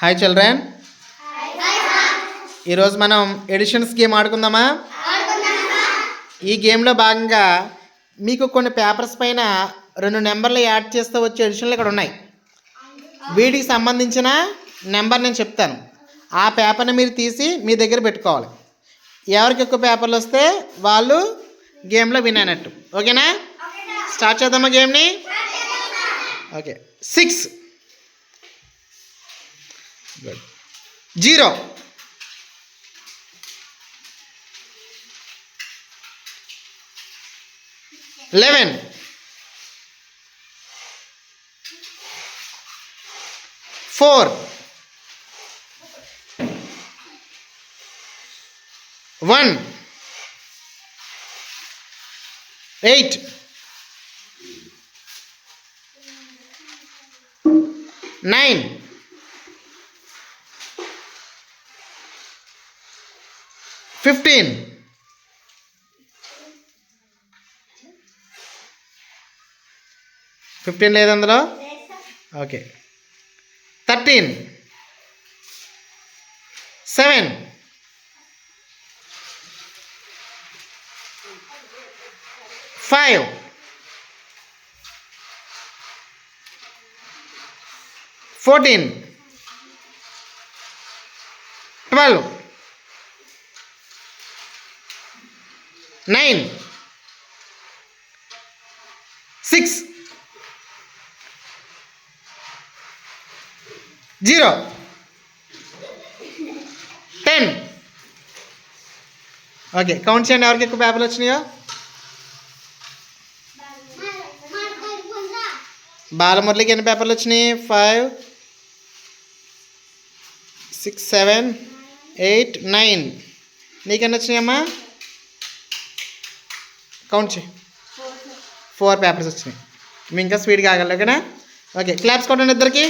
Hi children, ఈరోజు మనం editions game ఆడుకుందామా? ఈ గేమ్లో భాగంగా మీకు కొన్ని పేపర్స్ పైన 2 నెంబర్లు యాడ్ చేస్తూ వచ్చే ఎడిషన్లు ఇక్కడ ఉన్నాయి. వీటికి సంబంధించిన నెంబర్ నేను చెప్తాను. ఆ పేపర్ని మీరు తీసి మీ దగ్గర పెట్టుకోవాలి. ఎవరికి ఎక్కువ పేపర్లు వస్తే వాళ్ళు గేమ్లో విన్ అయినట్టు. ఓకేనా? స్టార్ట్ చేద్దామా గేమ్ని? ఓకే. 6 గుడ్. 0 11 4 1 8 9 15 15 లేదు అందులో. ఓకే. 13 7 5 14 12 9 6 0 10. ఓకే, కౌంట్ చేయండి ఎవరికి ఎక్కువ పేపర్లు వచ్చినాయో. బాలమురళికి ఎన్ని పేపర్లు వచ్చినాయి? 5 6 7 8 9. నీకెన్ని వచ్చినాయమ్మా? కౌంట్ చేయి. 4 పేపర్స్ వచ్చినాయి. మీ ఇంకా స్పీడ్గా ఆగలి. ఓకేనా? ఓకే, క్లాప్స్ కొట్టండి ఇద్దరికి.